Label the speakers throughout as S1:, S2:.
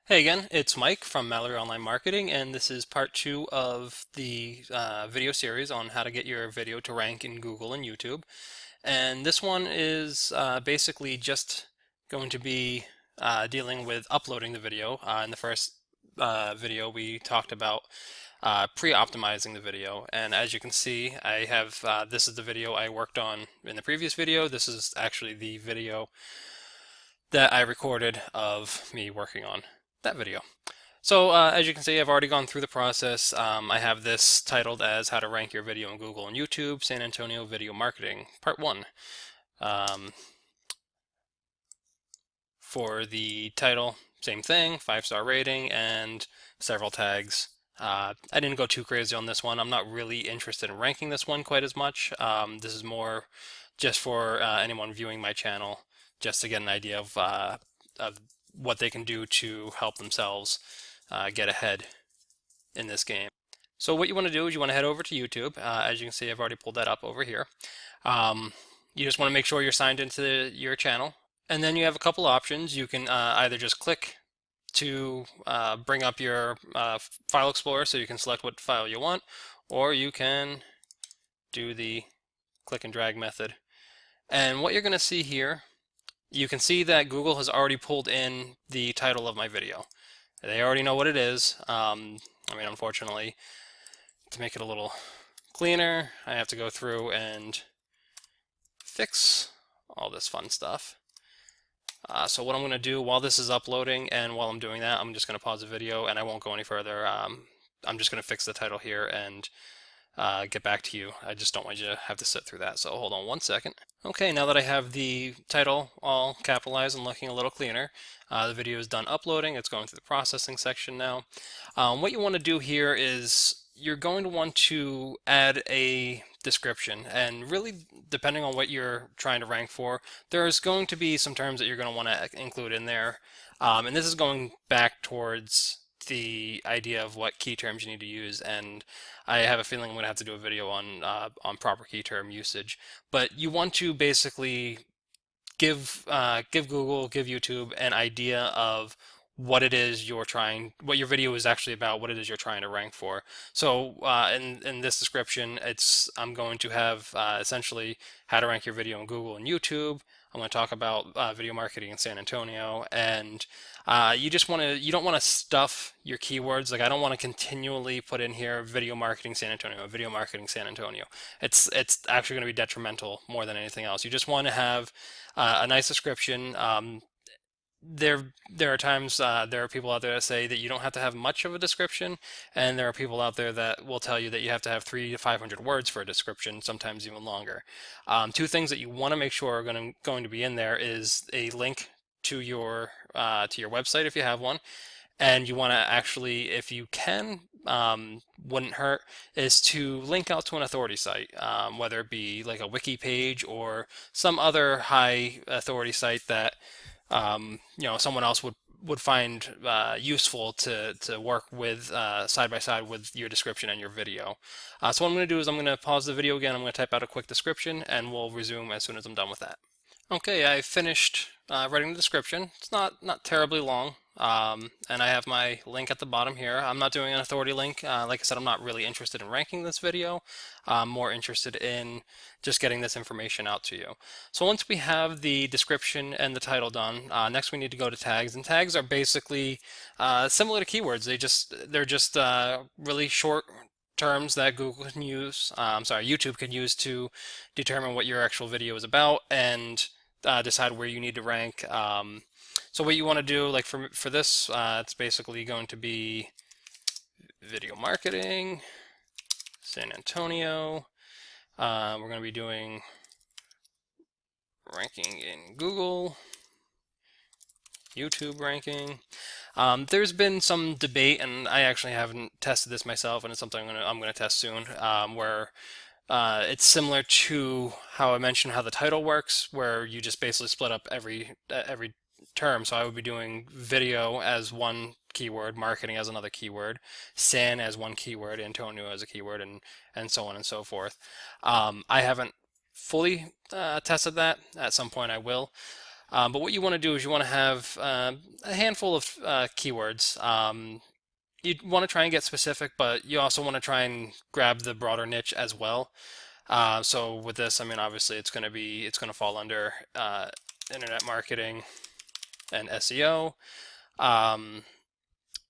S1: Hey again, it's Mike from Mallery Online Marketing, and this is part two of the video series on how to get your video to rank in Google and YouTube. And this one is basically just going to be dealing with uploading the video. In the first video, we talked about pre-optimizing the video, and as you can see, I have this is the video I worked on in the previous video. This is actually the video that I recorded of me working on that video. So as you can see, I've already gone through the process. I have this titled as How to Rank Your Video in Google and YouTube, San Antonio Video Marketing, Part 1. For the title, same thing, 5-star rating and several tags. I didn't go too crazy on this one. I'm not really interested in ranking this one quite as much. This is more just for anyone viewing my channel, just to get an idea of what they can do to help themselves get ahead in this game. So what you want to do is you want to head over to YouTube. As you can see, I've already pulled that up over here. You just want to make sure you're signed into your channel. And then you have a couple options. You can either just click to bring up your file explorer so you can select what file you want, or you can do the click and drag method. And what you're going to see here, you can see that Google has already pulled in the title of my video. They already know what it is. I mean, unfortunately, to make it a little cleaner, I have to go through and fix all this fun stuff. So what I'm going to do while this is uploading and while I'm doing that, I'm just going to pause the video and I won't go any further. I'm just going to fix the title here and get back to you. I just don't want you to have to sit through that. So hold on one second. Okay, now that I have the title all capitalized and looking a little cleaner, the video is done uploading. It's going through the processing section now. What you want to do here is you're going to want to add a description, and really depending on what you're trying to rank for, there's going to be some terms that you're going to want to include in there. And this is going back towards the idea of what key terms you need to use, and I have a feeling I'm going to have to do a video on proper key term usage. But you want to basically give Google, give YouTube an idea of what it is you're trying, what your video is actually about, what it is you're trying to rank for. So in this description, I'm going to have essentially how to rank your video in Google and YouTube. I'm going to talk about video marketing in San Antonio, and you don't want to stuff your keywords. Like, I don't want to continually put in here video marketing San Antonio, video marketing San Antonio. It's actually going to be detrimental more than anything else. You just want to have a nice description. There are times there are people out there that say that you don't have to have much of a description, and there are people out there that will tell you that you have to have 300 to 500 words for a description, sometimes even longer. Two things that you want to make sure are going to be in there is a link to your website if you have one, and you want to actually, if you can, wouldn't hurt, is to link out to an authority site, whether it be like a wiki page or some other high authority site that someone else would find useful to work with side by side with your description and your video. So what I'm going to do is I'm going to pause the video again. I'm going to type out a quick description, and we'll resume as soon as I'm done with that. Okay, I finished writing the description. It's not terribly long, and I have my link at the bottom here. I'm not doing an authority link. Like I said, I'm not really interested in ranking this video. I'm more interested in just getting this information out to you. So once we have the description and the title done, next we need to go to tags. And tags are basically similar to keywords. They're just really short terms that Google can use, YouTube can use to determine what your actual video is about and decide where you need to rank. So what you want to do, like for this, it's basically going to be video marketing, San Antonio. We're going to be doing ranking in Google, YouTube ranking. There's been some debate, and I actually haven't tested this myself, and it's something I'm going to test soon, where it's similar to how I mentioned how the title works, where you just basically split up every term. So I would be doing video as one keyword, marketing as another keyword, San as one keyword, Antonio as a keyword, and so on and so forth. I haven't fully tested that. At some point I will. But what you want to do is you want to have a handful of keywords. You want to try and get specific, but you also want to try and grab the broader niche as well. So with this, I mean, obviously it's going to fall under internet marketing and SEO. Um,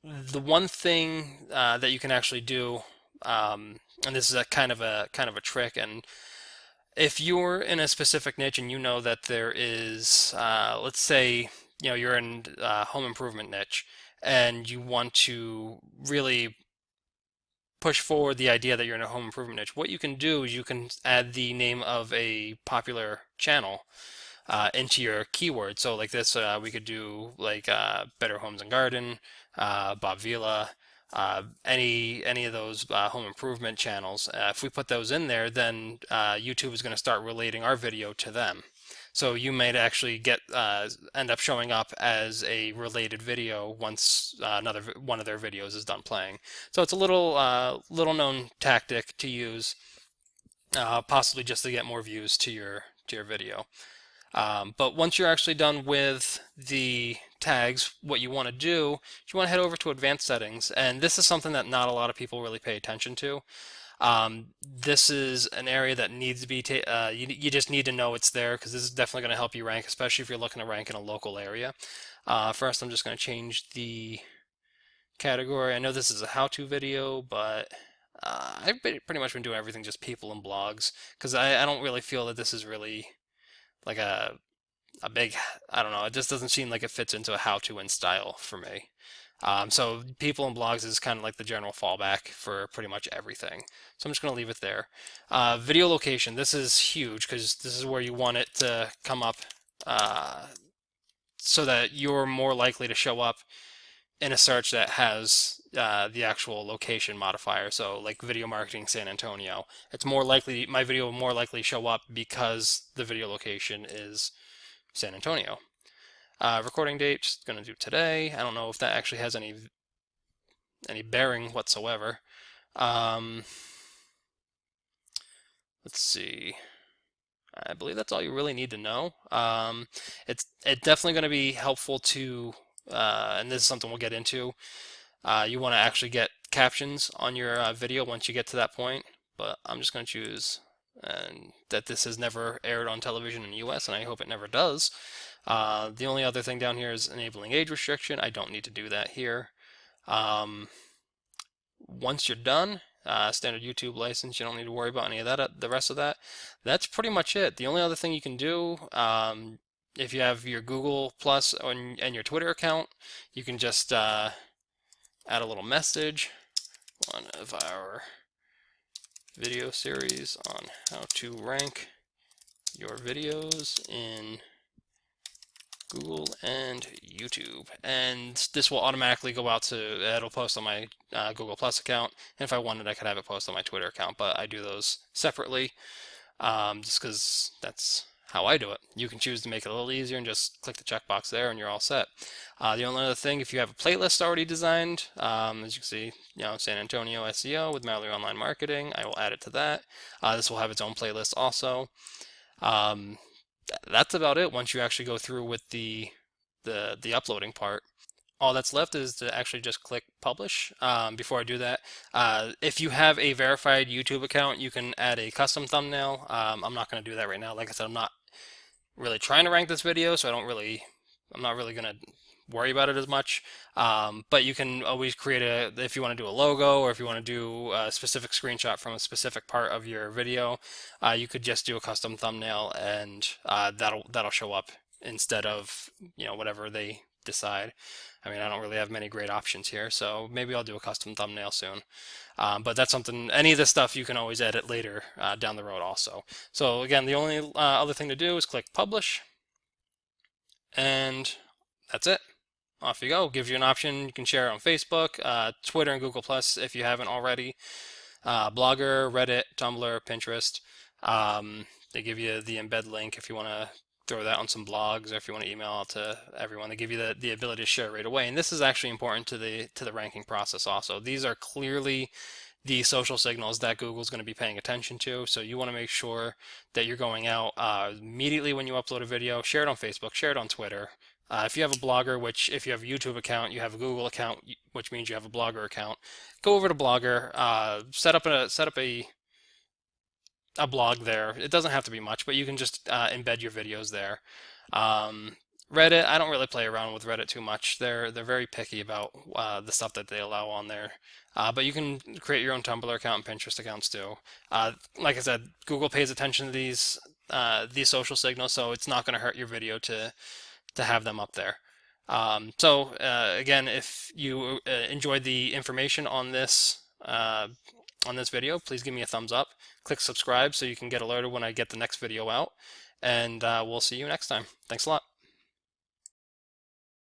S1: the one thing that you can actually do, and this is a kind of a trick, and if you're in a specific niche and you know that there is, let's say, you're in home improvement niche, and you want to really push forward the idea that you're in a home improvement niche, what you can do is you can add the name of a popular channel into your keyword. So like this, we could do like Better Homes and Garden, Bob Vila, any of those home improvement channels. If we put those in there, then YouTube is going to start relating our video to them. So you might actually end up showing up as a related video once another one of their videos is done playing. So it's a little known tactic to use, possibly just to get more views to your video. But once you're actually done with the tags, what you want to do is you want to head over to advanced settings, and this is something that not a lot of people really pay attention to. This is an area that needs to be, you just need to know it's there because this is definitely going to help you rank, especially if you're looking to rank in a local area. First, I'm just going to change the category. I know this is a how-to video, but I've pretty much been doing everything just people and blogs because I don't really feel that this is really like a big, I don't know, it just doesn't seem like it fits into a how-to and style for me. So people and blogs is kind of like the general fallback for pretty much everything. So I'm just going to leave it there. Video location, this is huge because this is where you want it to come up so that you're more likely to show up in a search that has the actual location modifier. So like video marketing San Antonio, it's more likely, my video will more likely show up because the video location is San Antonio. Recording date, just going to do today. I don't know if that actually has any bearing whatsoever. Let's see. I believe that's all you really need to know. It's definitely going to be helpful to, and this is something we'll get into. You want to actually get captions on your video once you get to that point, but I'm just going to choose that this has never aired on television in the US, and I hope it never does. The only other thing down here is enabling age restriction. I don't need to do that here. Once you're done, standard YouTube license, you don't need to worry about any of that. The rest of that, that's pretty much it. The only other thing you can do, if you have your Google Plus and your Twitter account, you can just add a little message. One of our video series on how to rank your videos in Google and YouTube, and this will automatically go out to, it'll post on my Google Plus account, and if I wanted I could have it post on my Twitter account, but I do those separately just because that's how I do it. You can choose to make it a little easier and just click the checkbox there and you're all set. The only other thing, if you have a playlist already designed, as you can see, San Antonio SEO with Mallery Online Marketing, I will add it to that. This will have its own playlist also. That's about it once you actually go through with the uploading part. All that's left is to actually just click publish. Before I do that, if you have a verified YouTube account, you can add a custom thumbnail. I'm not going to do that right now. Like I said, I'm not really trying to rank this video, so I'm not really going to worry about it as much. But you can always create if you want to do a logo or if you want to do a specific screenshot from a specific part of your video, you could just do a custom thumbnail and that'll show up instead of, whatever they decide. I mean, I don't really have many great options here, so maybe I'll do a custom thumbnail soon. But that's something, any of this stuff you can always edit later down the road also. So again, the only other thing to do is click publish, and that's it. Off you go. Gives you an option. You can share it on Facebook, Twitter, and Google Plus if you haven't already. Blogger, Reddit, Tumblr, Pinterest. They give you the embed link if you want to throw that on some blogs, or if you want to email it to everyone. They give you the ability to share right away. And this is actually important to the ranking process also. These are clearly the social signals that Google's going to be paying attention to. So you want to make sure that you're going out immediately when you upload a video. Share it on Facebook, share it on Twitter. If you have a blogger, which if you have a YouTube account, you have a Google account, which means you have a Blogger account, go over to Blogger, set up a blog there. It doesn't have to be much, but you can just embed your videos there. Um, Reddit, I don't really play around with Reddit too much. They're very picky about the stuff that they allow on there. But you can create your own Tumblr account and Pinterest accounts too. Like I said, Google pays attention to these social signals, so it's not going to hurt your video to have them up there. Again, if you enjoyed the information on this video, please give me a thumbs up. Click subscribe so you can get alerted when I get the next video out. And we'll see you next time. Thanks a lot.